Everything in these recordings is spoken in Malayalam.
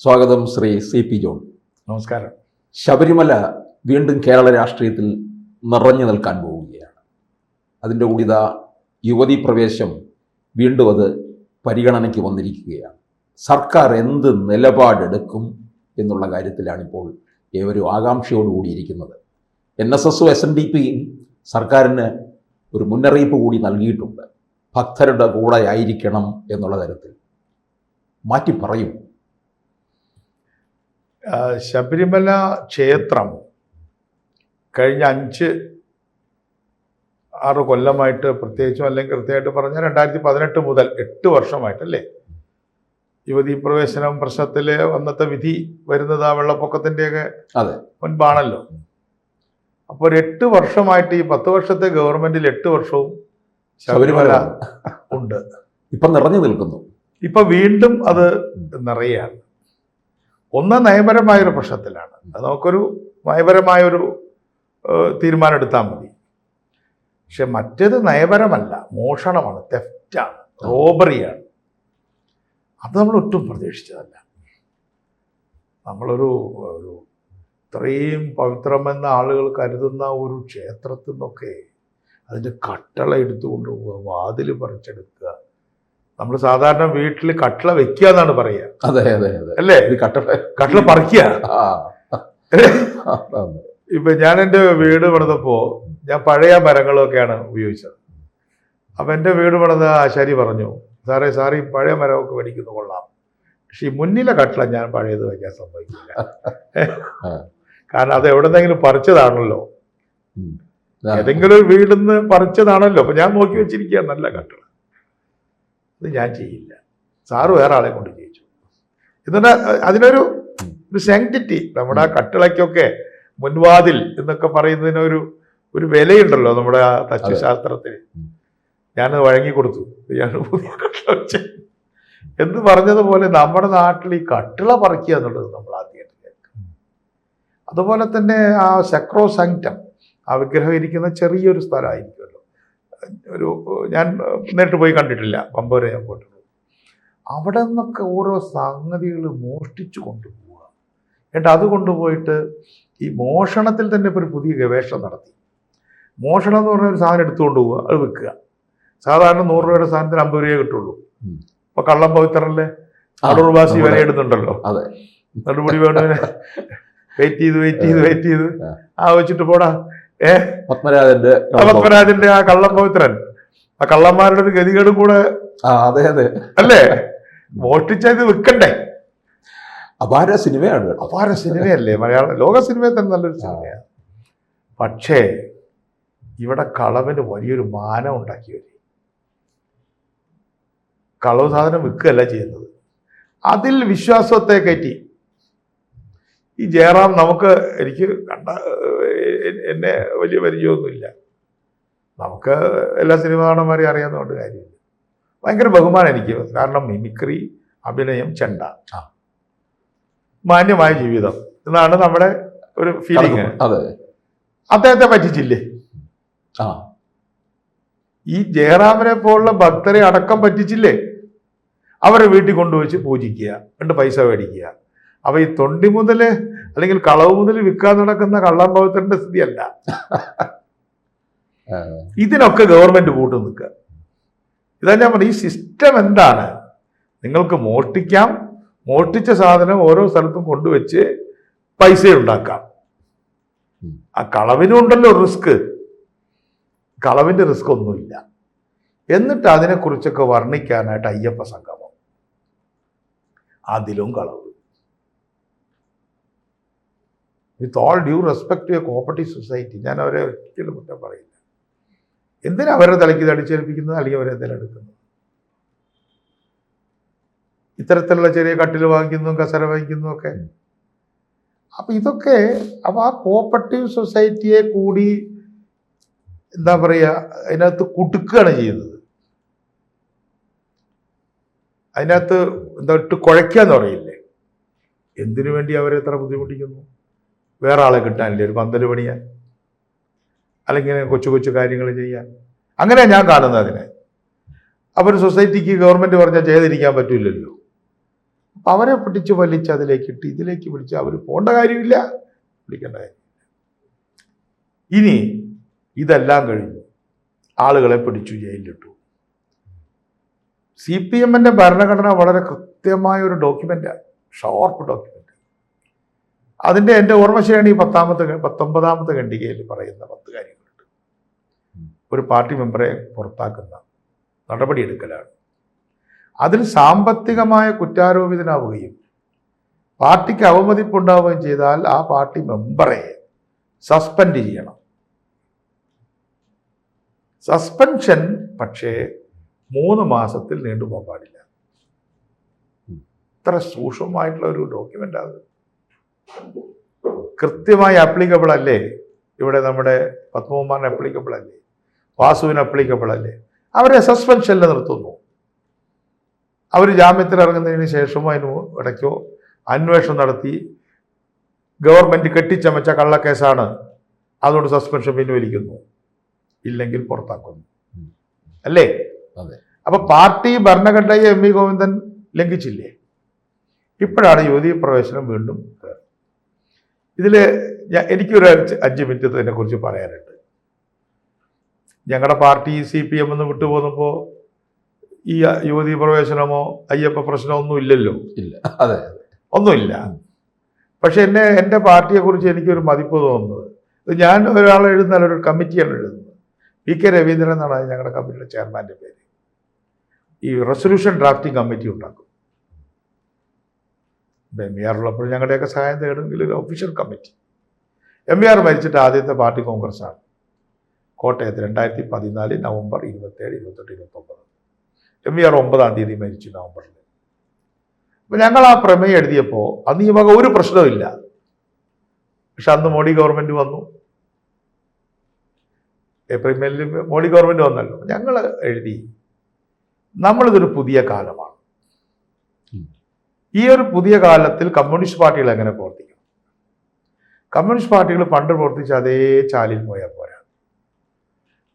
സ്വാഗതം ശ്രീ CP ജോൺ. നമസ്കാരം. ശബരിമല വീണ്ടും കേരള രാഷ്ട്രീയത്തിൽ നിറഞ്ഞു നിൽക്കാൻ പോവുകയാണ്. അതിൻ്റെ കൂടിത യുവതീ പ്രവേശം വീണ്ടും അത് പരിഗണനയ്ക്ക് വന്നിരിക്കുകയാണ്. സർക്കാർ എന്ത് നിലപാടെടുക്കും എന്നുള്ള കാര്യത്തിലാണിപ്പോൾ ഏവരും ആകാംക്ഷയോടുകൂടിയിരിക്കുന്നത്. NSSും SNDPയും സർക്കാരിന് ഒരു മുന്നറിയിപ്പ് കൂടി നൽകിയിട്ടുണ്ട്. ഭക്തരുടെ കൂടെ ആയിരിക്കണം എന്നുള്ള തരത്തിൽ. മാറ്റി പറയും. ശബരിമല ക്ഷേത്രം കഴിഞ്ഞ 5-6 കൊല്ലമായിട്ട്, പ്രത്യേകിച്ചും അല്ലെങ്കിൽ കൃത്യമായിട്ട് പറഞ്ഞാൽ 2018 മുതൽ 8 വർഷമായിട്ടല്ലേ യുവതീ പ്രവേശനം പ്രശ്നത്തിൽ അന്നത്തെ വിധി വരുന്നത് ആ വെള്ളപ്പൊക്കത്തിൻ്റെയൊക്കെ മുൻപാണല്ലോ. അപ്പോൾ ഒരു 8 വർഷമായിട്ട്, ഈ 10 വർഷത്തെ ഗവൺമെന്റിൽ 8 വർഷവും ശബരിമല ഉണ്ട്. ഇപ്പം നിറഞ്ഞു നിൽക്കുന്നു. ഇപ്പൊ വീണ്ടും അത് നിറയാണ്. ഒന്ന് നയപരമായൊരു പ്രശ്നത്തിലാണ്. അത് നമുക്കൊരു നയപരമായൊരു തീരുമാനം എടുത്താൽ മതി. പക്ഷെ മറ്റേത് നയപരമല്ല, മോഷണമാണ്, തെഫ്റ്റാണ്, റോബറിയാണ്. അത് നമ്മൾ ഒട്ടും പ്രതീക്ഷിച്ചതല്ല. നമ്മളൊരു ഇത്രയും പവിത്രമെന്ന ആളുകൾ കരുതുന്ന ഒരു ക്ഷേത്രത്തിൽ നിന്നൊക്കെ അതിൻ്റെ കട്ടള എടുത്തുകൊണ്ട് പോവുക, വാതിൽ പറിച്ചെടുക്കുക. നമ്മൾ സാധാരണ വീട്ടിൽ കട്ടള വെക്കുക എന്നാണ് പറയുക. അതെ അതെ അല്ലേ? കട്ടള പറിക്കുക. ഇപ്പൊ ഞാൻ എൻ്റെ വീട് പണിതപ്പോ ഞാൻ പഴയ മരങ്ങളൊക്കെയാണ് ഉപയോഗിച്ചത്. അപ്പൊ എൻ്റെ വീട് പണിത ആശാരി പറഞ്ഞു, സാറേ ഈ പഴയ മരമൊക്കെ മേടിക്കുന്നത് കൊള്ളാം, പക്ഷെ ഈ മുന്നിലെ കട്ടള ഞാൻ പഴയത് വയ്ക്കാൻ സമ്മതിക്കില്ല. കാരണം അത് എവിടെന്നെങ്കിലും പറിച്ചതാണല്ലോ, ഏതെങ്കിലും ഒരു വീട്ടിൽ നിന്ന് പറിച്ചതാണല്ലോ. അപ്പൊ ഞാൻ നോക്കി വെച്ചിരിക്കുക നല്ല കട്ടള, ഇത് ഞാൻ ചെയ്യില്ല. സാറ് വേറെ ആളെ കൊണ്ട് ചെയ്യിച്ചു. എന്നിട്ട് അതിനൊരു സാങ്ക്ടിറ്റി, നമ്മുടെ ആ കട്ടിളയ്ക്കൊക്കെ മുൻവാതിൽ എന്നൊക്കെ പറയുന്നതിനൊരു വിലയുണ്ടല്ലോ നമ്മുടെ ആ തച്ചുശാസ്ത്രത്തിൽ. ഞാനത് വഴങ്ങിക്കൊടുത്തു. ഞാൻ പുതിയ കട്ടിള വെച്ച് എന്ന് പറഞ്ഞതുപോലെ നമ്മുടെ നാട്ടിൽ ഈ കട്ടിള പറിക്കുക എന്നുള്ളത് നമ്മൾ ആദ്യമായിട്ട് കേൾക്കും. അതുപോലെ തന്നെ ആ സക്രോസാങ്ക്ടം, ആ വിഗ്രഹം ഇരിക്കുന്ന ചെറിയൊരു സ്ഥലമായിരിക്കുമല്ലോ. ഞാൻ നേരിട്ട് പോയി കണ്ടിട്ടില്ല, പമ്പ വരെ ഞാൻ പോയിട്ടുള്ളൂ. അവിടെ നിന്നൊക്കെ ഓരോ സംഗതികൾ മോഷ്ടിച്ചു കൊണ്ടുപോവുക. എന്നിട്ട് അത് കൊണ്ടുപോയിട്ട് ഈ മോഷണത്തിൽ തന്നെ ഇപ്പോൾ ഒരു പുതിയ ഗവേഷണം നടത്തി. മോഷണം എന്ന് പറഞ്ഞ ഒരു സാധനം എടുത്തുകൊണ്ട് പോവുക, അത് വിൽക്കുക. സാധാരണ 100 രൂപയുടെ സാധനത്തിന് 50 രൂപയെ കിട്ടുള്ളൂ. ഇപ്പൊ കള്ളം പവിത്രല്ലേ, അടൂർവാസി വില ഇടുന്നുണ്ടല്ലോ. നടുപടി വേണവനെ വെയിറ്റ് ചെയ്ത് ആ വെച്ചിട്ട് പോടാ. പത്മരാജന്റെ ആ കള്ളം പവിത്രൻ, ആ കള്ളന്മാരുടെ ഒരു ഗതികേടും കൂടെ അല്ലേ? മോഷ്ടിച്ചത് വിൽക്കണ്ടേ? അപാര സിനിമയാണ്. അപാര സിനിമയല്ലേ, ലോക സിനിമയിൽ തന്നെ നല്ലൊരു സിനിമയാണ്. പക്ഷേ ഇവിടെ കളവിന് വലിയൊരു മാനം ഉണ്ടാക്കി വരും. കളവ് സാധനം വിൽക്കുകയല്ല ചെയ്യുന്നത്, അതിൽ വിശ്വാസത്തെ കയറ്റി. ഈ ജയറാം എനിക്ക് എന്നെ വലിയ പരിചയമൊന്നുമില്ല, നമുക്ക് എല്ലാ സിനിമാ നടന്മാരെയും അറിയാവുന്നതുകൊണ്ട് കാര്യമില്ല. ഭയങ്കര ബഹുമാനം എനിക്ക്, കാരണം മിമിക്രി, അഭിനയം, ചെണ്ട, മാന്യമായ ജീവിതം എന്നാണ് നമ്മുടെ ഒരു ഫീലിംഗ്. അദ്ദേഹത്തെ പറ്റിച്ചില്ലേ? ഈ ജയറാമിനെ പോലുള്ള ഭക്തരെ അടക്കം പറ്റിച്ചില്ലേ? അവരെ വീട്ടിൽ കൊണ്ടുവച്ച് പൂജിക്കുക, എന്നിട്ട് പൈസ മേടിക്കുക. അപ്പൊ ഈ തൊണ്ടി മുതല് അല്ലെങ്കിൽ കളവ് മുതൽ വിൽക്കാൻ നടക്കുന്ന കള്ളംഭവത്തിന്റെ സ്ഥിതിയല്ല. ഇതിനൊക്കെ ഗവൺമെന്റ് കൂട്ടു നിൽക്കുക. ഇതാ ഞാൻ പറഞ്ഞു, ഈ സിസ്റ്റം എന്താണ്? നിങ്ങൾക്ക് മോഷ്ടിക്കാം, മോഷ്ടിച്ച സാധനം ഓരോ സ്ഥലത്തും കൊണ്ടുവച്ച് പൈസ ഉണ്ടാക്കാം. ആ കളവിനുണ്ടല്ലോ റിസ്ക്. കളവിന്റെ റിസ്ക് ഒന്നുമില്ല. എന്നിട്ട് അതിനെക്കുറിച്ചൊക്കെ വർണ്ണിക്കാനായിട്ട് അയ്യപ്പ സംഗമം, അതിലും കളവ്. With all due respect to a cooperative society, ഞാൻ അവരെ ഒരിക്കലും കുറ്റം പറയില്ല. എന്തിനാ അവരെ തലയ്ക്ക് തടിച്ചേൽപ്പിക്കുന്നത്, അല്ലെങ്കിൽ അവരെ എന്തെങ്കിലും എടുക്കുന്നത്? ഇത്തരത്തിലുള്ള ചെറിയ കട്ടിൽ വാങ്ങിക്കുന്നതും കസര വാങ്ങിക്കുന്നതും ഒക്കെ. അപ്പൊ ഇതൊക്കെ ആ കോപ്പറേറ്റീവ് സൊസൈറ്റിയെ കൂടി എന്താ പറയുക, അതിനകത്ത് കുടുക്കുകയാണ് ചെയ്യുന്നത്. അതിനകത്ത് ഇട്ട് കുഴയ്ക്കാന്ന് പറയില്ലേ? എന്തിനു വേണ്ടി അവരെ എത്ര ബുദ്ധിമുട്ടിക്കുന്നു? വേറെ ആളെ കിട്ടാനില്ലേ ഒരു പന്തൽ പണിയാൻ, അല്ലെങ്കിൽ കൊച്ചു കൊച്ചു കാര്യങ്ങൾ ചെയ്യാൻ? അങ്ങനെയാണ് ഞാൻ കാണുന്നത് അതിനെ. അപ്പോൾ ഒരു സൊസൈറ്റിക്ക് ഗവൺമെൻറ് പറഞ്ഞാൽ ചെയ്തിരിക്കാൻ പറ്റില്ലല്ലോ. അപ്പം അവരെ പിടിച്ച് വലിച്ച് അതിലേക്ക് ഇട്ട് ഇതിലേക്ക് പിടിച്ച് അവർ പോകേണ്ട കാര്യമില്ല, പിടിക്കേണ്ട കാര്യമില്ല. ഇനി ഇതെല്ലാം കഴിഞ്ഞു, ആളുകളെ പിടിച്ചു ജയിലിലിട്ടു. CPM-ന്റെ ഭരണഘടന വളരെ കൃത്യമായ ഒരു ഡോക്യുമെൻ്റാണ്, ഷോർട്ട് ഡോക്യുമെൻ്റ്. അതിൻ്റെ എൻ്റെ ഓർമ്മ ശരിയാണ് ഈ 19ാമത്തെ ഖണ്ഡികയിൽ പറയുന്ന 10 കാര്യങ്ങളുണ്ട്. ഒരു പാർട്ടി മെമ്പറെ പുറത്താക്കുന്ന നടപടിയെടുക്കലാണ്. അതിൽ സാമ്പത്തികമായ കുറ്റാരോപിതനാവുകയും പാർട്ടിക്ക് അവമതിപ്പുണ്ടാവുകയും ചെയ്താൽ ആ പാർട്ടി മെമ്പറെ സസ്പെൻഡ് ചെയ്യണം. സസ്പെൻഷൻ പക്ഷേ 3 മാസത്തിൽ നീണ്ടുപോകാൻ പാടില്ല. ഇത്ര സൂക്ഷ്മമായിട്ടുള്ള ഒരു ഡോക്യുമെൻ്റ് അത്. കൃത്യമായി അപ്ലിക്കബിൾ അല്ലേ? ഇവിടെ നമ്മുടെ പത്മകുമാറിന് അപ്ലിക്കബിൾ അല്ലേ? വാസുവിന് അപ്ലിക്കബിൾ അല്ലേ? അവരെ സസ്പെൻഷനിൽ നിർത്തുന്നു. അവർ ജാമ്യത്തിൽ ഇറങ്ങുന്നതിന് ശേഷമോ അതിന് ഇടയ്ക്കോ അന്വേഷണം നടത്തി ഗവൺമെൻറ് കെട്ടിച്ചമച്ച കള്ളക്കേസാണ്, അതുകൊണ്ട് സസ്പെൻഷൻ പിൻവലിക്കുന്നു, ഇല്ലെങ്കിൽ പുറത്താക്കുന്നു, അല്ലേ? അതെ. അപ്പൊ പാർട്ടി ഭരണഘടനയെ M.V. ഗോവിന്ദൻ ലംഘിച്ചില്ലേ? ഇപ്പോഴാണ് യുവതീ പ്രവേശനം വീണ്ടും. ഇതിൽ എനിക്കൊരു 5 മിനിറ്റ് ഇതിനെക്കുറിച്ച് പറയാനുണ്ട്. ഞങ്ങളുടെ പാർട്ടി CPM എന്ന് വിട്ടുപോകുമ്പോൾ ഈ യുവതീ പ്രവേശനമോ അയ്യപ്പ പ്രശ്നമോ ഒന്നും ഇല്ലല്ലോ. ഇല്ല, അതെ, ഒന്നുമില്ല. പക്ഷെ എൻ്റെ പാർട്ടിയെക്കുറിച്ച് എനിക്കൊരു മതിപ്പ് തോന്നുന്നത്, ഞാൻ ഒരാൾ എഴുതുന്ന ഒരു കമ്മിറ്റിയാണ് എഴുതുന്നത്. PK രവീന്ദ്രൻ എന്നാണ് ഞങ്ങളുടെ കമ്മിറ്റിയുടെ ചെയർമാൻ്റെ പേര്. ഈ റെസൊല്യൂഷൻ ഡ്രാഫ്റ്റിംഗ് കമ്മിറ്റി ഉണ്ടാക്കും. MVR ഉള്ളപ്പോൾ ഞങ്ങളുടെയൊക്കെ സഹായം തേടുമെങ്കിൽ ഒരു ഒഫീഷ്യൽ കമ്മിറ്റി. MVR മരിച്ചിട്ട് ആദ്യത്തെ പാർട്ടി കോൺഗ്രസ്സാണ് കോട്ടയത്ത് 2014 നവംബർ 27, 28, 29. MVR 9-ാം തീയതി മരിച്ചു നവംബറിൽ. അപ്പം ഞങ്ങൾ ആ പ്രമേയം എഴുതിയപ്പോൾ അന്ന് ഈ വക ഒരു പ്രശ്നമില്ല. പക്ഷെ അന്ന് മോഡി ഗവൺമെൻറ് വന്നു. ഏപ്രിൽ മേയിൽ മോഡി ഗവൺമെൻറ് വന്നല്ലോ. ഞങ്ങൾ എഴുതി, നമ്മളിതൊരു പുതിയ കാലമാണ്. ഈ ഒരു പുതിയ കാലത്തിൽ കമ്മ്യൂണിസ്റ്റ് പാർട്ടികൾ എങ്ങനെ പ്രവർത്തിക്കണം? കമ്മ്യൂണിസ്റ്റ് പാർട്ടികൾ പണ്ട് പ്രവർത്തിച്ച അതേ ചാലിൽ പോയാൽ പോരാ.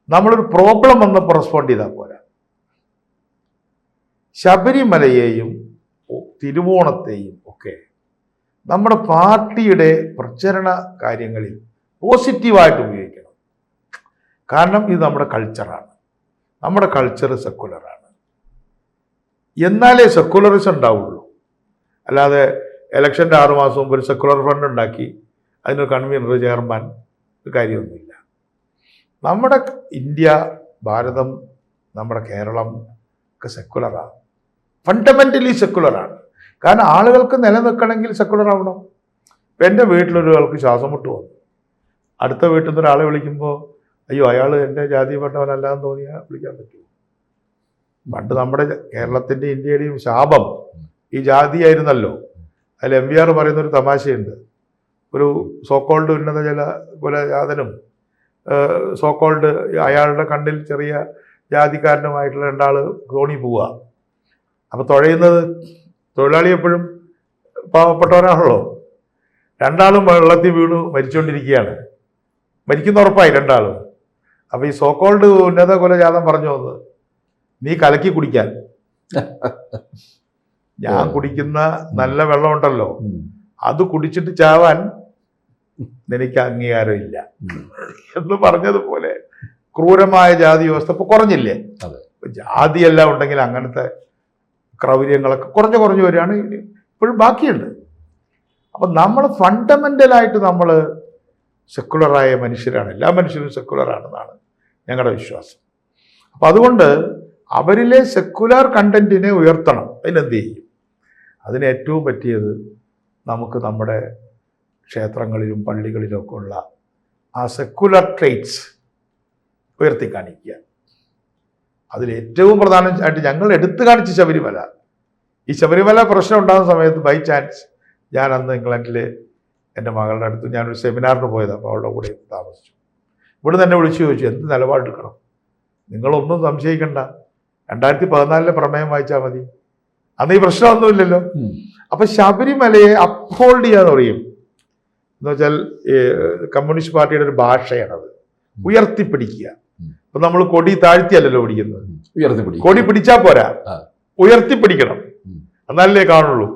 നമ്മളൊരു പ്രോബ്ലം വന്നപ്പോൾ റെസ്പോണ്ട് ചെയ്താൽ പോരാ. ശബരിമലയെയും തിരുവോണത്തെയും ഒക്കെ നമ്മുടെ പാർട്ടിയുടെ പ്രചരണ കാര്യങ്ങളിൽ പോസിറ്റീവായിട്ട് ഉപയോഗിക്കണം. കാരണം ഇത് നമ്മുടെ കൾച്ചറാണ്. നമ്മുടെ കൾച്ചർ സെക്കുലറാണ്. എന്നാലേ സെക്കുലറിസം ഉണ്ടാവുള്ളൂ. അല്ലാതെ ഇലക്ഷൻ്റെ 6 മാസം മുമ്പ് ഒരു സെക്കുലർ ഫണ്ട് ഉണ്ടാക്കി അതിനൊരു കൺവീനർ, ചെയർമാൻ, കാര്യമൊന്നുമില്ല. നമ്മുടെ ഇന്ത്യ, ഭാരതം, നമ്മുടെ കേരളം ഒക്കെ സെക്കുലറാണ്. ഫണ്ടമെൻ്റലി സെക്കുലറാണ്. കാരണം ആളുകൾക്ക് നിലനിൽക്കണമെങ്കിൽ സെക്കുലർ ആവണം. ഇപ്പം എൻ്റെ വീട്ടിലൊരാൾക്ക് ശ്വാസം മുട്ട് വന്നു. അടുത്ത വീട്ടിൽ നിന്ന് ഒരാളെ വിളിക്കുമ്പോൾ അയ്യോ അയാൾ എൻ്റെ ജാതിപ്പെട്ടവനല്ലാന്ന് തോന്നിയാൽ വിളിക്കാൻ പറ്റുമോ? പണ്ട് നമ്മുടെ കേരളത്തിൻ്റെ ഇന്ത്യയുടെയും ശാപം ഈ ജാതിയായിരുന്നല്ലോ. അതിൽ MVR പറയുന്നൊരു തമാശയുണ്ട്. ഒരു സോക്കോൾഡ് ഉന്നത ചില കുലജാതനും സോക്കോൾഡ് അയാളുടെ കണ്ണിൽ ചെറിയ ജാതിക്കാരനുമായിട്ടുള്ള 2 ആൾ തോണി പോവുക. അപ്പോൾ തുഴയുന്നത് തൊഴിലാളി എപ്പോഴും പാവപ്പെട്ടവരാണല്ലോ. 2 ആളും വെള്ളത്തിൽ വീണു മരിച്ചുകൊണ്ടിരിക്കുകയാണ്. മരിക്കുന്ന ഉറപ്പായി 2 ആളും. അപ്പോൾ ഈ സോക്കോൾഡ് ഉന്നത കുലജാതം പറഞ്ഞു വന്നത്, നീ കലക്കി കുടിക്കാൻ, ഞാൻ കുടിക്കുന്ന നല്ല വെള്ളമുണ്ടല്ലോ അത് കുടിച്ചിട്ട് ചാവാൻ നിനക്ക് അംഗീകാരമില്ല എന്ന് പറഞ്ഞതുപോലെ ക്രൂരമായ ജാതി വ്യവസ്ഥ ഇപ്പോൾ കുറഞ്ഞില്ലേ? ജാതിയെല്ലാം ഉണ്ടെങ്കിൽ അങ്ങനത്തെ ക്രൗര്യങ്ങളൊക്കെ കുറഞ്ഞു വരികയാണ്. ഇപ്പോഴും ബാക്കിയുണ്ട്. അപ്പം നമ്മൾ ഫണ്ടമെൻ്റലായിട്ട് നമ്മൾ സെക്കുലറായ മനുഷ്യരാണ്. എല്ലാ മനുഷ്യരും സെക്കുലറാണെന്നാണ് ഞങ്ങളുടെ വിശ്വാസം. അപ്പം അതുകൊണ്ട് അവരിലെ സെക്കുലർ കണ്ടന്റിനെ ഉയർത്തണം. അതിനെന്ത് ചെയ്യും? അതിന് ഏറ്റവും പറ്റിയത് നമുക്ക് നമ്മുടെ ക്ഷേത്രങ്ങളിലും പള്ളികളിലൊക്കെ ഉള്ള ആ സെക്കുലർ ട്രേറ്റ്സ് ഉയർത്തി കാണിക്കുക. അതിലേറ്റവും പ്രധാനമായിട്ട് ഞങ്ങൾ എടുത്തു കാണിച്ച ശബരിമല. ഈ ശബരിമല പ്രശ്നം ഉണ്ടാകുന്ന സമയത്ത് ബൈ ചാൻസ് ഞാൻ അന്ന് ഇംഗ്ലണ്ടിൽ എൻ്റെ മകളുടെ അടുത്ത് ഞാനൊരു സെമിനാറിന് പോയത്. അപ്പോൾ അവളുടെ കൂടെ താമസിച്ചു. ഇവിടെ തന്നെ വിളിച്ചു ചോദിച്ചു, എന്ത് നിലപാടെടുക്കണം? നിങ്ങളൊന്നും സംശയിക്കണ്ട, 2014 പ്രമേയം വായിച്ചാൽ മതി, അന്ന് ഈ പ്രശ്നമൊന്നുമില്ലല്ലോ. അപ്പൊ ശബരിമലയെ അപ്ഹോൾഡ് ചെയ്യാന്ന് പറയും. എന്ന് വെച്ചാൽ കമ്മ്യൂണിസ്റ്റ് പാർട്ടിയുടെ ഒരു ഭാഷയാണത്, ഉയർത്തിപ്പിടിക്കുക. അപ്പൊ നമ്മൾ കൊടി താഴ്ത്തിയല്ലല്ലോ പിടിക്കുന്നത്, കൊടി പിടിച്ചാൽ പോരാ, ഉയർത്തിപ്പിടിക്കണം, എന്നാലേ കാണുള്ളൂ.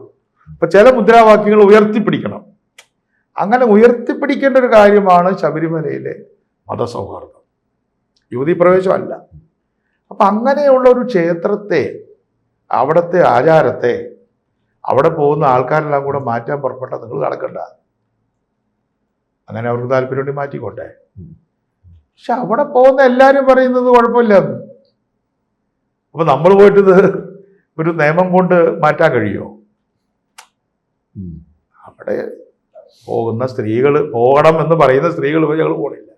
അപ്പൊ ചില മുദ്രാവാക്യങ്ങൾ ഉയർത്തിപ്പിടിക്കണം. അങ്ങനെ ഉയർത്തിപ്പിടിക്കേണ്ട ഒരു കാര്യമാണ് ശബരിമലയിലെ മതസൗഹാർദ്ദം, യുവതീ പ്രവേശമല്ല. അപ്പൊ അങ്ങനെയുള്ള ഒരു ക്ഷേത്രത്തെ, അവിടുത്തെ ആചാരത്തെ, അവിടെ പോകുന്ന ആൾക്കാരെല്ലാം കൂടെ മാറ്റാൻ പുറപ്പെട്ട നിങ്ങൾ നടക്കണ്ട. അങ്ങനെ അവർക്ക് താല്പര്യം മാറ്റിക്കോട്ടെ. പക്ഷെ അവിടെ പോകുന്ന എല്ലാവരും പറയുന്നത് കുഴപ്പമില്ലെന്ന്. അപ്പൊ നമ്മൾ പോയിട്ട് ഒരു നിയമം കൊണ്ട് മാറ്റാൻ കഴിയുമോ? അവിടെ പോകുന്ന സ്ത്രീകൾ, പോകണം എന്ന് പറയുന്ന സ്ത്രീകൾ ഞങ്ങൾ പോണില്ല.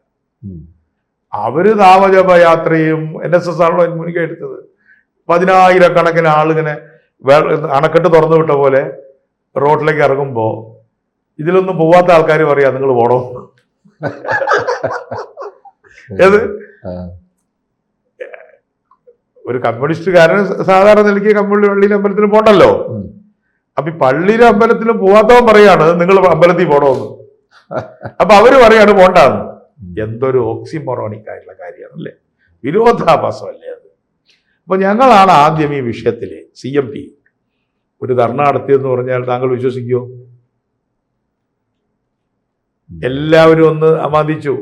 അവര് നാമജപയാത്രയും NSS ആണല്ലോ മുൻകൈ എടുത്തത്. 10,000 ആളിങ്ങനെ അണക്കെട്ട് തുറന്നു വിട്ട പോലെ റോഡിലേക്ക് ഇറങ്ങുമ്പോ ഇതിലൊന്നും പോവാത്ത ആൾക്കാർ പറയാ നിങ്ങൾ പോണോ? ഏത് ഒരു കമ്മ്യൂണിസ്റ്റുകാരൻ സാധാരണ നിലയ്ക്ക് പള്ളിയിലും അമ്പലത്തിലും പോകണ്ടല്ലോ. അപ്പൊ ഈ പള്ളിയിലും അമ്പലത്തിലും പോവാത്തവൻ പറയാണ് നിങ്ങൾ അമ്പലത്തിൽ പോണോന്ന്. അപ്പൊ അവര് പറയാണ് പോണ്ടാന്ന്. എന്തൊരു ഓക്സിമോറോണിക് ആയിട്ടുള്ള കാര്യമാണ് അല്ലേ, വിരോധാഭാസമല്ലേ അത്. അപ്പൊ ഞങ്ങളാണ് ആദ്യം ഈ വിഷയത്തില് CMP ഒരു ധർണ നടത്തിയെന്ന് പറഞ്ഞാൽ താങ്കൾ വിശ്വസിക്കുമോ? എല്ലാവരും ഒന്ന് അമാദിച്ചു.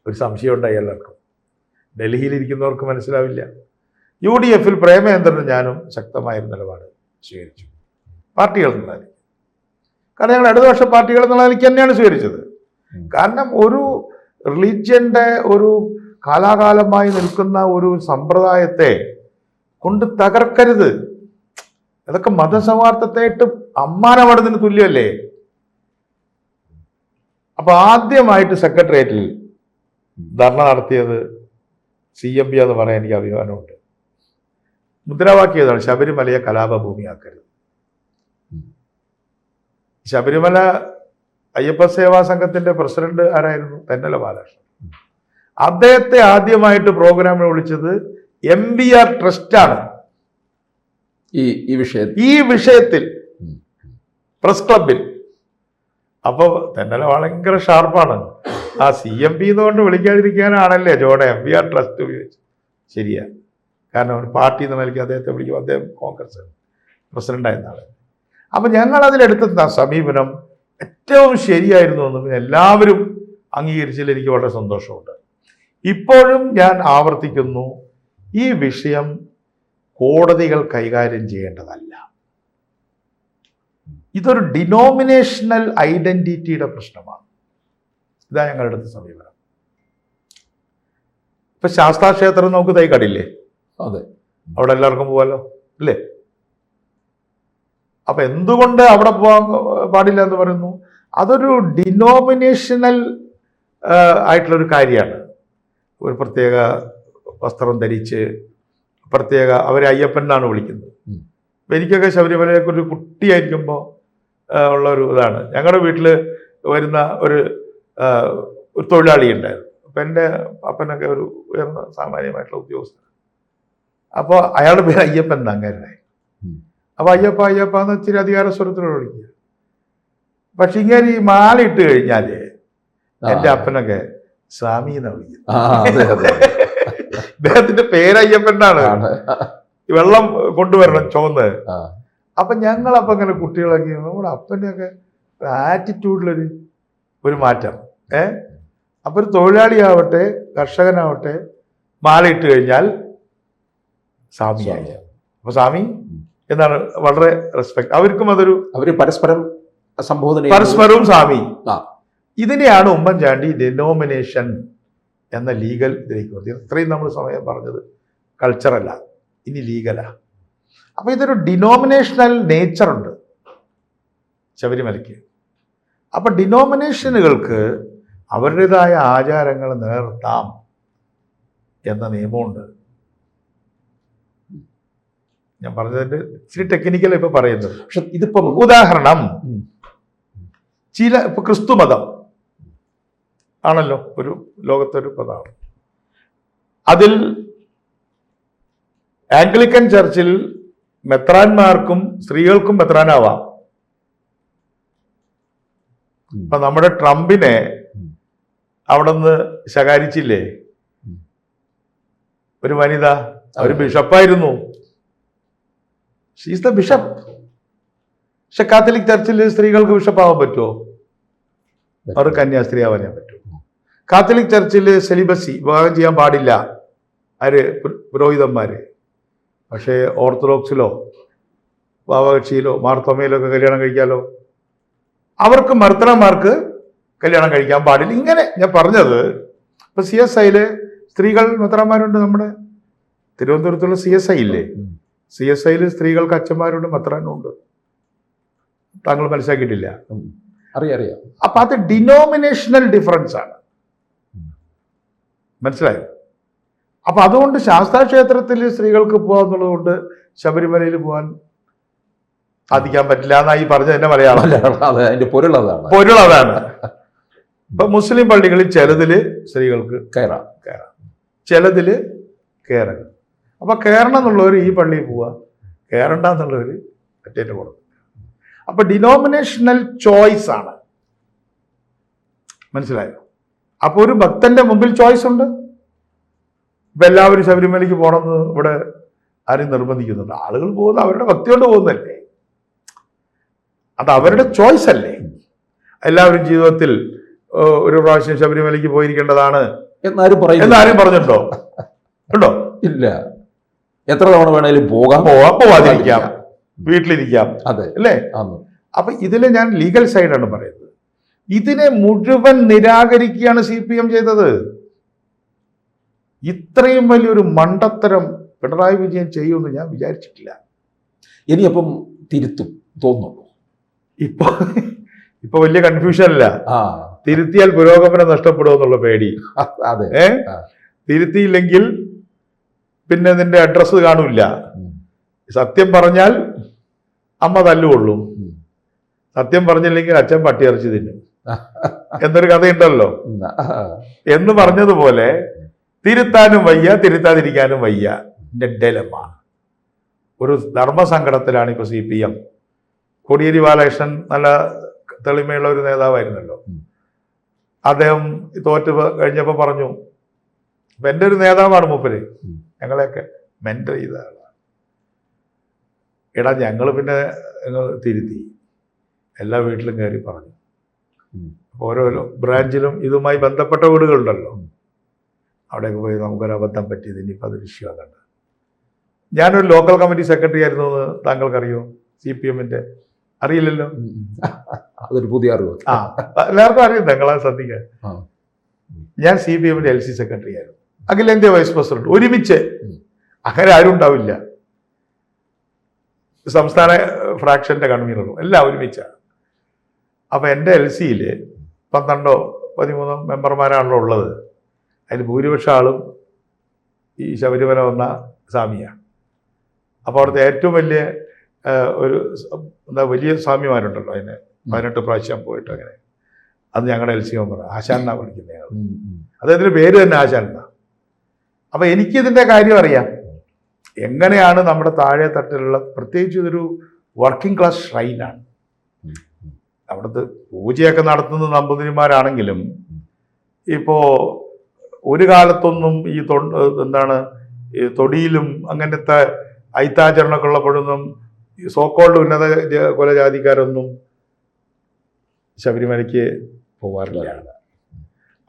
ഒരു സംശയം ഉണ്ടായി എല്ലാവർക്കും. ഡൽഹിയിൽ ഇരിക്കുന്നവർക്ക് മനസ്സിലാവില്ല. UDF പ്രേമചന്ദ്രനും ഞാനും ശക്തമായൊരു നിലപാട് സ്വീകരിച്ചു, പാർട്ടികൾ എന്നുള്ള നിലയ്ക്ക്. കാരണം ഞങ്ങൾ ഇടതുപക്ഷ പാർട്ടികൾ എന്നുള്ള നിലയ്ക്ക് തന്നെയാണ് സ്വീകരിച്ചത്. കാരണം ഒരു റിലീജിയന്റെ ഒരു കാലാകാലമായി നിൽക്കുന്ന ഒരു സമ്പ്രദായത്തെ കൊണ്ട് തകർക്കരുത്. അതൊക്കെ മതസൗഹാർദ്ദത്തായിട്ട് അമ്മാനമാടുന്നതിന് തുല്യമല്ലേ. അപ്പൊ ആദ്യമായിട്ട് സെക്രട്ടേറിയറ്റിൽ ധർണ നടത്തിയത് CMP എന്ന് പറയാൻ എനിക്ക് അഭിമാനമുണ്ട്. മുദ്രാവാക്യം ഏതാണ്? ശബരിമലയെ കലാപഭൂമിയാക്കരുത്. ശബരിമല അയ്യപ്പ സേവാ സംഘത്തിന്റെ പ്രസിഡന്റ് ആരായിരുന്നു? തെന്നല ബാലകൃഷ്ണൻ. അദ്ദേഹത്തെ ആദ്യമായിട്ട് പ്രോഗ്രാമിൽ വിളിച്ചത് MBR ട്രസ്റ്റാണ്. ഈ വിഷയത്തിൽ പ്രസ് ക്ലബിൽ. അപ്പൊ തെന്നല ഭയങ്കര ഷാർപ്പാണ്. ആ CMP എന്നുകൊണ്ട് വിളിക്കാതിരിക്കാനാണല്ലേ ജോടെ MBR ട്രസ്റ്റ് ഉപയോഗിച്ചത്. ശരിയാ, കാരണം ഒരു പാർട്ടി എന്ന നിലയ്ക്ക് അദ്ദേഹത്തെ വിളിക്കും. അദ്ദേഹം കോൺഗ്രസ് പ്രസിഡന്റായിരുന്ന ആള്. അപ്പൊ ഞങ്ങൾ അതിലെടുത്ത സമീപനം ഏറ്റവും ശരിയായിരുന്നു എന്ന് പിന്നെ എല്ലാവരും അംഗീകരിച്ചതിൽ എനിക്ക് വളരെ സന്തോഷമുണ്ട്. ഇപ്പോഴും ഞാൻ ആവർത്തിക്കുന്നു, ഈ വിഷയം കോടതികൾ കൈകാര്യം ചെയ്യേണ്ടതല്ല. ഇതൊരു ഡിനോമിനേഷണൽ ഐഡന്റിറ്റിയുടെ പ്രശ്നമാണ്. ഇതാ ഞങ്ങളുടെ അടുത്ത സമീപനം. ഇപ്പൊ ശാസ്താ ക്ഷേത്രം നമുക്ക് തൈക്കാടില്ലേ? അതെ, അവിടെ എല്ലാവർക്കും പോവാലോ അല്ലേ? അപ്പൊ എന്തുകൊണ്ട് അവിടെ പോകാൻ പാടില്ല എന്ന് പറയുന്നു? അതൊരു ഡിനോമിനേഷണൽ ആയിട്ടുള്ളൊരു കാര്യമാണ്. ഒരു പ്രത്യേക വസ്ത്രം ധരിച്ച് പ്രത്യേക, അവരെ അയ്യപ്പൻ എന്നാണ് വിളിക്കുന്നത്. അപ്പം എനിക്കൊക്കെ ശബരിമലയൊക്കെ ഒരു കുട്ടിയായിരിക്കുമ്പോൾ ഉള്ള ഒരു ഇതാണ്. ഞങ്ങളുടെ വീട്ടിൽ വരുന്ന ഒരു തൊഴിലാളി ഉണ്ടായിരുന്നു. അപ്പം എൻ്റെ അപ്പനൊക്കെ ഒരു ഉയർന്ന സാമാന്യമായിട്ടുള്ള ഉദ്യോഗസ്ഥൻ. അപ്പോൾ അയാളുടെ പേര് അയ്യപ്പൻ അങ്ങനെ. അപ്പൊ അയ്യപ്പ അയ്യപ്പ എന്ന് ഇച്ചിരി അധികാര സ്വരത്തിലൂടെ വിളിക്കുക. പക്ഷെ ഇങ്ങനെ ഈ മാല ഇട്ട് കഴിഞ്ഞാല് എന്റെ അപ്പനൊക്കെ സ്വാമി എന്നാ വിളിക്കുന്നത്. ഇദ്ദേഹത്തിന്റെ പേര് അയ്യപ്പനാണ്. വെള്ളം കൊണ്ടുവരണം ചുവന്ന്. അപ്പൊ ഞങ്ങളപ്പോ ഇങ്ങനെ കുട്ടികളൊക്കെ നമ്മുടെ അപ്പൻ്റെ ഒക്കെ ആറ്റിറ്റ്യൂഡിലൊരു മാറ്റം. അപ്പൊ ഒരു തൊഴിലാളിയാവട്ടെ കർഷകനാവട്ടെ മാല ഇട്ട് കഴിഞ്ഞാൽ സ്വാമിയായി. അപ്പൊ സ്വാമി എന്നാണ് വളരെ റെസ്പെക്ട്. അവർക്കും അതൊരു, അവര് പരസ്പരവും സ്വാമി. ഇതിനെയാണ് ഉമ്മൻചാണ്ടി ഡെനോമിനേഷൻ എന്ന ലീഗൽ ഇതിലേക്ക് വന്നത്. ഇത്രയും നമ്മൾ സമയം പറഞ്ഞത് കൾച്ചറല്ല, ഇനി ലീഗലാ. അപ്പൊ ഇതൊരു ഡിനോമിനേഷണൽ നേച്ചറുണ്ട് ശബരിമലയ്ക്ക്. അപ്പൊ ഡിനോമിനേഷനുകൾക്ക് അവരുടേതായ ആചാരങ്ങൾ നിലനിർത്താം എന്ന നിയമമുണ്ട്. ഞാൻ പറഞ്ഞതിന്റെ ഇച്ചിരി ടെക്നിക്കൽ ഇപ്പൊ പറയുന്നത്. പക്ഷെ ഇതിപ്പോ ഉദാഹരണം, ഇപ്പൊ ക്രിസ്തു മതം ആണല്ലോ ഒരു ലോകത്തൊരു പദമാണ്. അതിൽ ആംഗ്ലിക്കൻ ചർച്ചിൽ മെത്രാന്മാർക്കും സ്ത്രീകൾക്കും മെത്രാനാവാം. ഇപ്പൊ നമ്മുടെ ട്രംപിനെ അവിടെ നിന്ന് ശകാരിച്ചില്ലേ ഒരു വനിത? ഒരു ബിഷപ്പായിരുന്നു. She's the bishop. പക്ഷെ കാത്തലിക് ചർച്ചിൽ സ്ത്രീകൾക്ക് ബിഷപ്പാവാൻ പറ്റുമോ? അവർ കന്യാസ്ത്രീ ആവാനേ പറ്റൂ. കാത്തലിക് ചർച്ചിൽ സെലിബസി, വിവാഹം ചെയ്യാൻ പാടില്ല ആര്? പുരോഹിതന്മാര്. പക്ഷേ ഓർത്തഡോക്സിലോ ഭാവകക്ഷിയിലോ മാർത്തോമയിലോ ഒക്കെ കല്യാണം കഴിക്കാമല്ലോ. അവർക്ക് മർത്തനന്മാർക്ക് കല്യാണം കഴിക്കാൻ പാടില്ല. ഇങ്ങനെ ഞാൻ പറഞ്ഞത്, ഇപ്പൊ CSIയില് സ്ത്രീകൾ മെത്രാന്മാരുണ്ട്. നമ്മുടെ തിരുവനന്തപുരത്തുള്ള CSI ഇല്ലേ, CSIയിൽ സ്ത്രീകൾക്ക് അച്ഛന്മാരുണ്ട്, മെത്രാനുണ്ട്. താങ്കൾ മനസ്സിലാക്കിയിട്ടില്ല? അറിയാം. അപ്പൊ അത് ഡിനോമിനേഷണൽ ഡിഫറൻസ് ആണ്, മനസ്സിലായോ? അപ്പൊ അതുകൊണ്ട് ശാസ്താക്ഷേത്രത്തിൽ സ്ത്രീകൾക്ക് പോകാന്നുള്ളത് കൊണ്ട് ശബരിമലയിൽ പോകാൻ സാധിക്കാൻ പറ്റില്ല എന്നായി പറഞ്ഞത് എന്നെ മലയാളം. അതിന്റെ പൊരുളതാണ്. ഇപ്പൊ മുസ്ലിം പള്ളികളിൽ ചിലതില് സ്ത്രീകൾക്ക് കയറാം, ചിലതില് കയറണം. അപ്പൊ കയറണം എന്നുള്ളവർ ഈ പള്ളിയിൽ പോവുക, കയറണ്ട എന്നുള്ളവർ മറ്റേന്റെ കൂടെ. അപ്പൊ ഡിനോമിനേഷണൽ ചോയ്സ് ആണ്, മനസ്സിലായോ? അപ്പൊ ഒരു ഭക്തന്റെ മുമ്പിൽ ചോയ്സ് ഉണ്ട്. ഇപ്പൊ എല്ലാവരും ശബരിമലയ്ക്ക് പോകണമെന്ന് ഇവിടെ ആരും നിർബന്ധിക്കുന്നുണ്ട്. ആളുകൾ പോകുന്നത് അവരുടെ ഭക്തി കൊണ്ട് പോകുന്നതല്ലേ, അത് അവരുടെ ചോയ്സ് അല്ലേ. എല്ലാവരും ജീവിതത്തിൽ ഒരു പ്രാവശ്യം ശബരിമലയ്ക്ക് പോയിരിക്കേണ്ടതാണ് എന്നാരും പറഞ്ഞിട്ടുണ്ടോ? ഉണ്ടോ? ഇല്ല. എത്ര തവണ വേണേലും പോവാതിരിക്കാം, വീട്ടിലിരിക്കാം, അതെ അല്ലേ? അപ്പൊ ഇതില് ഞാൻ ലീഗൽ സൈഡാണ് പറയുന്നത്. ഇതിനെ മുഴുവൻ നിരാകരിക്കുകയാണ് CPM ചെയ്തത്. ഇത്രയും വലിയൊരു മണ്ടത്തരം പിണറായി വിജയൻ ചെയ്യുമെന്ന് ഞാൻ വിചാരിച്ചിട്ടില്ല. ഇനിയപ്പം തിരുത്തും തോന്നുന്നു. ഇപ്പൊ വലിയ കൺഫ്യൂഷൻ അല്ല. തിരുത്തിയാൽ പുരോഗമനം നഷ്ടപ്പെടുമെന്നുള്ള പേടി. തിരുത്തിയില്ലെങ്കിൽ പിന്നെ നിന്റെ അഡ്രസ്സ് കാണൂല. സത്യം പറഞ്ഞാൽ അമ്മ തല്ലുകൊള്ളും, സത്യം പറഞ്ഞില്ലെങ്കിൽ അച്ഛൻ പട്ടിയിറച്ചി തിന്നും എന്നൊരു കഥയുണ്ടല്ലോ. എന്ന് പറഞ്ഞതുപോലെ തിരുത്താനും വയ്യ, തിരുത്താതിരിക്കാനും വയ്യ. ഡെലമ്മ. ഒരു ധർമ്മസങ്കടത്തിലാണ് ഇപ്പൊ CPM. കോടിയേരി ബാലകൃഷ്ണൻ നല്ല തെളിമയുള്ള ഒരു നേതാവായിരുന്നല്ലോ. അദ്ദേഹം തോറ്റ് കഴിഞ്ഞപ്പോൾ പറഞ്ഞു, ഇപ്പൊ എൻ്റെ ഒരു നേതാവാണ് മൂപ്പര്, ഞങ്ങളെയൊക്കെ മെന്റർ ചെയ്ത ആളാണ്. എടാ ഞങ്ങൾ പിന്നെ തിരുത്തി എല്ലാ വീട്ടിലും കയറി പറഞ്ഞു. ഓരോ ബ്രാഞ്ചിലും ഇതുമായി ബന്ധപ്പെട്ട വീടുകളുണ്ടല്ലോ, അവിടെയൊക്കെ പോയി നമുക്കൊരു അബദ്ധം പറ്റിയത് ഇനിയിപ്പോൾ അതൊരു ഇഷ്യൂ ആകണ്ട. ഞാനൊരു ലോക്കൽ കമ്മിറ്റി സെക്രട്ടറി ആയിരുന്നു എന്ന് താങ്കൾക്കറിയോ? CPM-ന്റെ അറിയില്ലല്ലോ. അതൊരു പുതിയ അറിവ്. എല്ലാവർക്കും അറിയാം, നിങ്ങളെ ശ്രദ്ധിക്കാൻ. ഞാൻ CPM-ന്റെ LC സെക്രട്ടറി ആയിരുന്നു, അഖിലേന്ത്യാ വൈസ് പ്രസിഡന്റ്, ഒരുമിച്ച്. അങ്ങനെ ആരും ഉണ്ടാവില്ല. സംസ്ഥാന ഫ്രാക്ഷന്റെ കൺവീനറും എല്ലാം ഒരുമിച്ചാണ്. അപ്പൊ എൻ്റെ LC-യിൽ 12-13 മെമ്പർമാരാണല്ലോ ഉള്ളത്. അതിൽ ഭൂരിപക്ഷം ആളും ഈ ശബരിമല വന്ന സ്വാമിയാണ്. അപ്പോൾ അവിടുത്തെ ഏറ്റവും വലിയ ഒരു വലിയ സ്വാമിമാരുണ്ടല്ലോ, അതിന് 18 പ്രാവശ്യം പോയിട്ട് അങ്ങനെ. അത് ഞങ്ങളുടെ LC മെമ്പർ ആശാനാ വിളിക്കുന്നത് ഞങ്ങൾ. അദ്ദേഹത്തിന്റെ പേര് തന്നെ ആശാനാ. അപ്പൊ എനിക്കിതിന്റെ കാര്യം അറിയാം, എങ്ങനെയാണ് നമ്മുടെ താഴെ തട്ടിലുള്ള, പ്രത്യേകിച്ച് ഇതൊരു വർക്കിംഗ് ക്ലാസ് ഷ്രൈനാണ്. അവിടുത്തെ പൂജയൊക്കെ നടത്തുന്ന നമ്പൂതിരിമാരാണെങ്കിലും ഇപ്പോ ഒരു കാലത്തൊന്നും ഈ ഈ തൊടിയിലും അങ്ങനത്തെ ഐത്താചരണമൊക്കെ ഉള്ളപ്പോഴൊന്നും സോക്കോൾഡ് ഉന്നത കുലജാതിക്കാരൊന്നും ശബരിമലയ്ക്ക് പോകാറില്ല.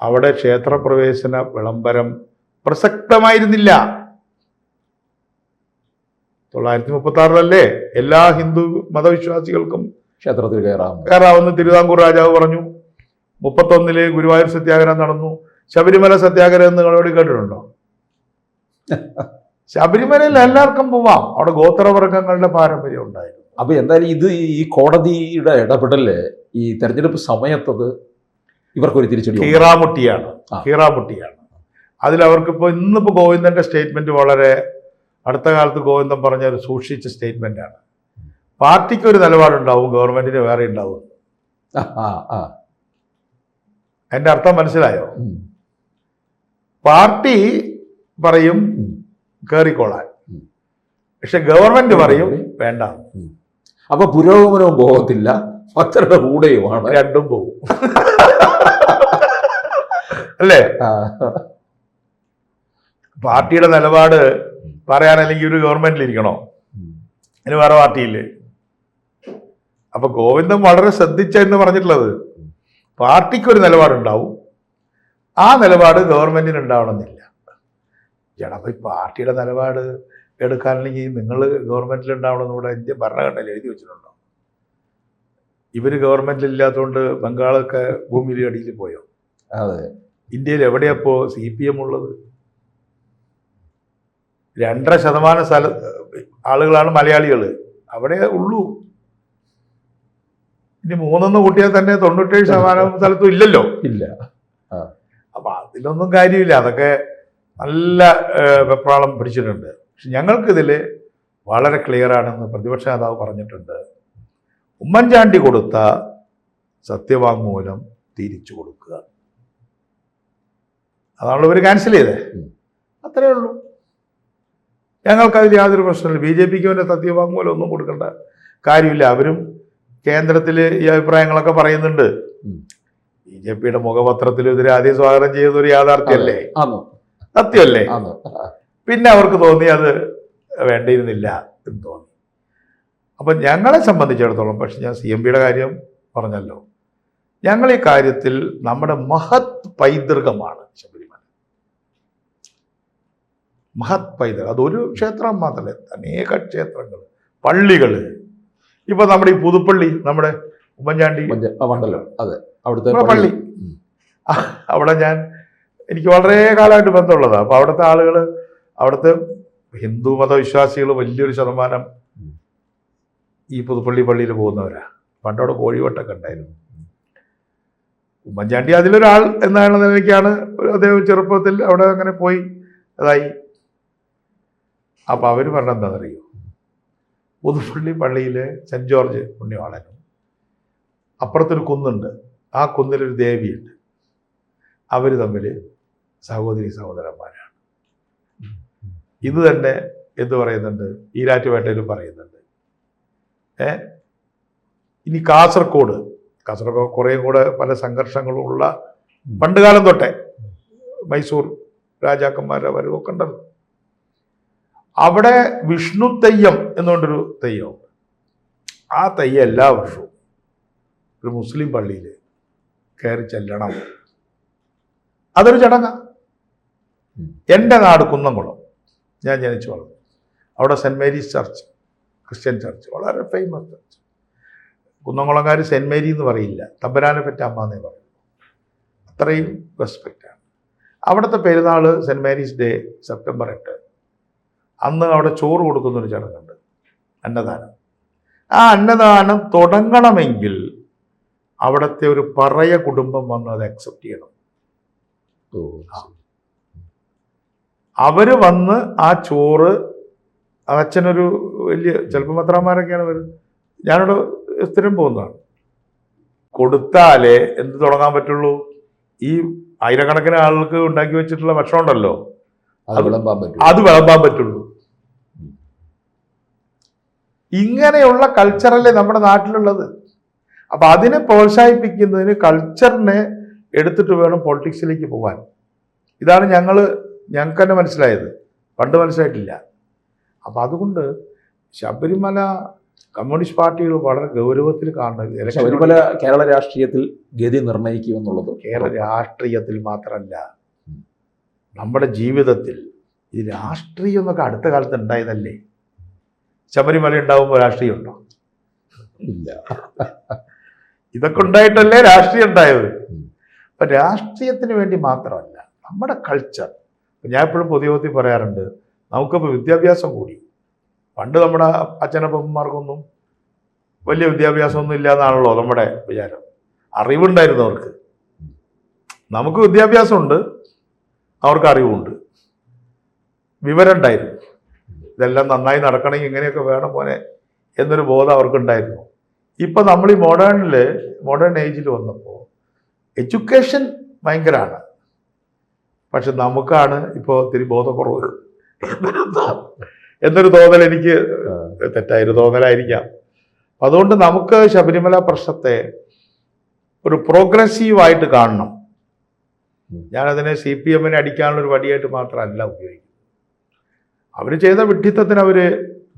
അവിടെ ക്ഷേത്രപ്രവേശന വിളംബരം പ്രസക്തമായിരുന്നില്ല. 936 എല്ലാ ഹിന്ദു മതവിശ്വാസികൾക്കും ക്ഷേത്രത്തിൽ കയറാമെന്ന് തിരുവിതാംകൂർ രാജാവ് പറഞ്ഞു. 31 ഗുരുവായൂർ സത്യാഗ്രഹം നടന്നു. ശബരിമല സത്യാഗ്രഹം നിങ്ങളോട് കേട്ടിട്ടുണ്ടോ? ശബരിമലയിൽ എല്ലാവർക്കും പോവാം, അവിടെ ഗോത്രവർഗങ്ങളുടെ പാരമ്പര്യം ഉണ്ടായിരുന്നു. അപ്പൊ എന്തായാലും ഇത് ഈ കോടതിയുടെ ഇടപെടല് ഈ തെരഞ്ഞെടുപ്പ് സമയത്തത് ഇവർക്കൊരു തിരിച്ചടി. ഹീറാമുട്ടിയാണ്. അതിലവർക്കിപ്പോ ഇന്നിപ്പോ ഗോവിന്ദന്റെ സ്റ്റേറ്റ്മെന്റ് വളരെ അടുത്ത കാലത്ത് ഗോവിന്ദൻ പറഞ്ഞ ഒരു സൂക്ഷിച്ച സ്റ്റേറ്റ്മെന്റ് ആണ്. പാർട്ടിക്ക് ഒരു നിലപാടുണ്ടാവും, ഗവൺമെന്റിന് വേറെ ഉണ്ടാവും. എന്റെ അർത്ഥം മനസ്സിലായോ? പാർട്ടി പറയും കേറിക്കോളാൻ, പക്ഷെ ഗവൺമെന്റ് പറയും വേണ്ട. അപ്പൊ പുരോഗമനവും പോകത്തില്ല, ഭക്തരുടെ കൂടെയുമാണ്, രണ്ടും പോകും. അല്ലേ? പാർട്ടിയുടെ നിലപാട് പറയാൻ അല്ലെങ്കിൽ ഒരു ഗവൺമെന്റിൽ ഇരിക്കണോ? അതിന് വേറെ പാർട്ടിയില്ലേ? അപ്പൊ ഗോവിന്ദൻ വളരെ ശ്രദ്ധിച്ചെന്ന് പറഞ്ഞിട്ടുള്ളത് പാർട്ടിക്ക് ഒരു നിലപാടുണ്ടാവും, ആ നിലപാട് ഗവൺമെന്റിന് ഉണ്ടാവണമെന്നില്ല. ചേട്ടാ, അപ്പൊ ഈ പാർട്ടിയുടെ നിലപാട് എടുക്കാനില്ലെങ്കിൽ നിങ്ങൾ ഗവൺമെന്റിൽ ഉണ്ടാവണമെന്ന് ഇവിടെ ഇന്ത്യ ഭരണഘടനയിൽ എഴുതി വെച്ചിട്ടുണ്ടോ? ഇവര് ഗവൺമെന്റിൽ ഇല്ലാത്തതുകൊണ്ട് ബംഗാളൊക്കെ ഭൂമിയിൽ അടിയിൽ പോയോ? അതെ. ഇന്ത്യയിൽ എവിടെയപ്പോ CPM ഉള്ളത്? 2.5% ആളുകളാണ് മലയാളികൾ, അവിടെ ഉള്ളൂ. ഇനി 3 കൂട്ടിയാൽ തന്നെ 97% സ്ഥലത്തും ഇല്ലല്ലോ. ഇല്ല. അപ്പൊ അതിലൊന്നും കാര്യമില്ല. അതൊക്കെ നല്ല വെപ്രാളം പിടിച്ചിട്ടുണ്ട്. പക്ഷെ ഞങ്ങൾക്കിതിൽ വളരെ ക്ലിയർ ആണെന്ന് പ്രതിപക്ഷ നേതാവ് പറഞ്ഞിട്ടുണ്ട്. ഉമ്മൻചാണ്ടി കൊടുത്ത സത്യവാങ്മൂലം തിരിച്ചു കൊടുക്കുക, അതാണല്ലോ ഇവർ ക്യാൻസൽ ചെയ്തേ. അത്രയേ ഉള്ളൂ. ഞങ്ങൾക്കതിൽ യാതൊരു പ്രശ്നമില്ല. BJPക്ക് അവൻ്റെ സത്യവാങ്മൂലം ഒന്നും കൊടുക്കേണ്ട കാര്യമില്ല. അവരും കേന്ദ്രത്തിൽ ഈ അഭിപ്രായങ്ങളൊക്കെ പറയുന്നുണ്ട്. BJPയുടെ മുഖപത്രത്തിൽ ഇതിനെ ആദ്യം സ്വാഗതം ചെയ്തൊരു യാഥാർത്ഥ്യമല്ലേ, സത്യമല്ലേ? പിന്നെ അവർക്ക് തോന്നി അത് വേണ്ടിയിരുന്നില്ല എന്ന് തോന്നി. അപ്പം ഞങ്ങളെ സംബന്ധിച്ചിടത്തോളം, പക്ഷെ ഞാൻ CMPയുടെ കാര്യം പറഞ്ഞല്ലോ, ഞങ്ങൾ ഈ കാര്യത്തിൽ നമ്മുടെ മഹത് പൈതൃകമാണ് ശബരിമല. മഹത് പൈതൃകം അതൊരു ക്ഷേത്രം മാത്രമല്ല, അനേക ക്ഷേത്രങ്ങൾ, പള്ളികൾ. ഇപ്പൊ നമ്മുടെ ഈ പുതുപ്പള്ളി, നമ്മുടെ ഉമ്മൻചാണ്ടി മണ്ഡലം, അതെ, അവിടുത്തെ പള്ളി, അവിടെ എനിക്ക് വളരെ കാലമായിട്ട് ബന്ധമുള്ളതാണ്. അപ്പൊ അവിടുത്തെ ആളുകൾ, അവിടുത്തെ ഹിന്ദു മതവിശ്വാസികൾ വലിയൊരു ശതമാനം ഈ പുതുപ്പള്ളി പള്ളിയിൽ പോകുന്നവരാ. പണ്ടവിടെ കോഴിവട്ടൊക്കെ ഉണ്ടായിരുന്നു. ഉമ്മൻചാണ്ടി അതിലൊരാൾ എന്നാണ് നിലയ്ക്കാണ് അദ്ദേഹം ചെറുപ്പത്തിൽ അവിടെ അങ്ങനെ പോയി അതായി. അപ്പൊ അവര് പറഞ്ഞെന്താണെന്നറിയോ, പുതുപ്പള്ളി പള്ളിയിലെ സെന്റ് ജോർജ് പുണ്യവാളനും അപ്പുറത്തൊരു കുന്നുണ്ട്, ആ കുന്നിലൊരു ദേവിയുണ്ട്, അവർ തമ്മിൽ സഹോദരി സഹോദരന്മാരാണ്. ഇത് തന്നെ എന്ത് പറയുന്നുണ്ട്, ഈരാറ്റുപേട്ടയിലും പറയുന്നുണ്ട്. ഇനി കാസർഗോഡ് കുറേ കൂടെ പല സംഘർഷങ്ങളും ഉള്ള പണ്ടുകാലം തൊട്ടേ മൈസൂർ രാജാക്കന്മാരുടെ വരവൊക്കെ ഉണ്ടല്ലോ. അവിടെ വിഷ്ണു തെയ്യം എന്നുകൊണ്ടൊരു തെയ്യം, ആ തെയ്യം എല്ലാ വർഷവും ഒരു മുസ്ലിം പള്ളിയിൽ കയറി ചെല്ലണം. അതൊരു ചടങ്ങാണ്. എൻ്റെ നാട് കുന്നംകുളം, ഞാൻ ജനിച്ചു വളർന്നു. അവിടെ Saint Mary's church, Christian church, വളരെ ഫേമസ് ചർച്ച്. കുന്നംകുളംകാർ സെൻറ്റ് മേരി എന്ന് പറയില്ല, തമ്പരാനെ പറ്റ അമ്മ എന്നേ പറയും. അത്രയും റെസ്പെക്റ്റാണ്. അവിടുത്തെ പെരുന്നാൾ സെൻറ്റ് മേരീസ് ഡേ സെപ്റ്റംബർ 8. അന്ന് അവിടെ ചോറ് കൊടുക്കുന്നൊരു ചടങ്ങുണ്ട്, അന്നദാനം. ആ അന്നദാനം തുടങ്ങണമെങ്കിൽ അവിടുത്തെ ഒരു പറയ കുടുംബം വന്ന് അത് അക്സെപ്റ്റ് ചെയ്യണം. അവര് വന്ന് ആ ചോറ്, അച്ഛനൊരു വലിയ ചിലപ്പോൾ പത്രാമാരൊക്കെയാണ് വരുന്നത്, ഞാനിവിടെ സ്ഥിരം പോകുന്നതാണ്, കൊടുത്താലേ എന്ത് തുടങ്ങാൻ പറ്റുള്ളൂ. ഈ ആയിരക്കണക്കിന് ആളുകൾക്ക് ഉണ്ടാക്കി വെച്ചിട്ടുള്ള ഭക്ഷണം ഉണ്ടല്ലോ, അത് വിളമ്പാൻ പറ്റുള്ളൂ. ഇങ്ങനെയുള്ള കൾച്ചറല്ലേ നമ്മുടെ നാട്ടിലുള്ളത്. അപ്പൊ അതിനെ പ്രോത്സാഹിപ്പിക്കുന്നതിന് കൾച്ചറിനെ എടുത്തിട്ട് വേണം പൊളിറ്റിക്സിലേക്ക് പോകാൻ. ഇതാണ് ഞങ്ങൾക്ക് തന്നെ മനസ്സിലായത്, പണ്ട് മനസ്സിലായിട്ടില്ല. അപ്പൊ അതുകൊണ്ട് ശബരിമല കമ്മ്യൂണിസ്റ്റ് പാർട്ടികൾ വളരെ ഗൗരവത്തിൽ കാണുന്നത്. ശബരിമല കേരള രാഷ്ട്രീയത്തിൽ ഗതി നിർണ്ണയിക്കുമെന്നുള്ളത് കേരള രാഷ്ട്രീയത്തിൽ മാത്രമല്ല, നമ്മുടെ ജീവിതത്തിൽ ഈ രാഷ്ട്രീയം എന്നൊക്കെ അടുത്ത കാലത്ത് ഉണ്ടായതല്ലേ. ശബരിമല ഉണ്ടാകുമ്പോൾ രാഷ്ട്രീയം ഉണ്ടോ? ഇല്ല. ഇതൊക്കെ ഉണ്ടായിട്ടല്ലേ രാഷ്ട്രീയം ഉണ്ടായത്. അപ്പൊ രാഷ്ട്രീയത്തിന് വേണ്ടി മാത്രമല്ല, നമ്മുടെ കൾച്ചർ. ഞാൻ എപ്പോഴും പൊതുയോഗത്തിൽ പറയാറുണ്ട്, നമുക്കിപ്പോൾ വിദ്യാഭ്യാസം കൂടി. പണ്ട് നമ്മുടെ അച്ഛനപ്പന്മാർക്കൊന്നും വലിയ വിദ്യാഭ്യാസമൊന്നും ഇല്ലാന്നാണല്ലോ നമ്മുടെ വിചാരം. അറിവുണ്ടായിരുന്നു അവർക്ക്. നമുക്ക് വിദ്യാഭ്യാസമുണ്ട്, അവർക്ക് അറിവുണ്ട്, വിവരം ഉണ്ടായിരുന്നു. ഇതെല്ലാം നന്നായി നടക്കണമെങ്കിൽ ഇങ്ങനെയൊക്കെ വേണം മോനെ എന്നൊരു ബോധം അവർക്കുണ്ടായിരുന്നു. ഇപ്പം നമ്മൾ ഈ മോഡേൺ ഏജിൽ വന്നപ്പോൾ എഡ്യൂക്കേഷൻ ഭയങ്കരമാണ്, പക്ഷെ നമുക്കാണ് ഇപ്പോൾ ഒത്തിരി ബോധക്കുറവ് എന്നൊരു തോന്നൽ, എനിക്ക് തെറ്റായൊരു തോന്നലായിരിക്കാം. അതുകൊണ്ട് നമുക്ക് ശബരിമല പ്രശ്നത്തെ ഒരു പ്രോഗ്രസീവായിട്ട് കാണണം. ഞാനതിനെ CPM-നെ അടിക്കാനുള്ളൊരു വടിയായിട്ട് മാത്രമല്ല ഉപയോഗിക്കുന്നത്. അവർ ചെയ്ത വിഡ്ഢിത്തത്തിന് അവർ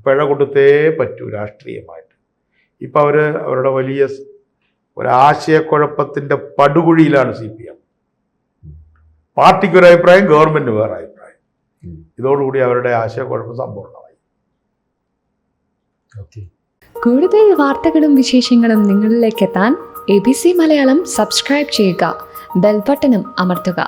പിഴ കൊടുത്തേ പറ്റൂ രാഷ്ട്രീയമായിട്ട്. ഇപ്പം അവരുടെ വലിയ ഒരാശയക്കുഴപ്പത്തിൻ്റെ പടുകുഴിയിലാണ് CPM. പാർട്ടിക്കൊരു അഭിപ്രായം, ഗവൺമെൻറ് വേറെ അഭിപ്രായം. ഇതോടുകൂടി അവരുടെ ആശയക്കുഴപ്പം സമ്പൂർണ്ണമായി. കൂടുതൽ വാർത്തകളും വിശേഷങ്ങളും നിങ്ങളിലേക്ക് എത്താൻ ABC മലയാളം സബ്സ്ക്രൈബ് ചെയ്യുക, ബെൽ ബട്ടണും അമർത്തുക.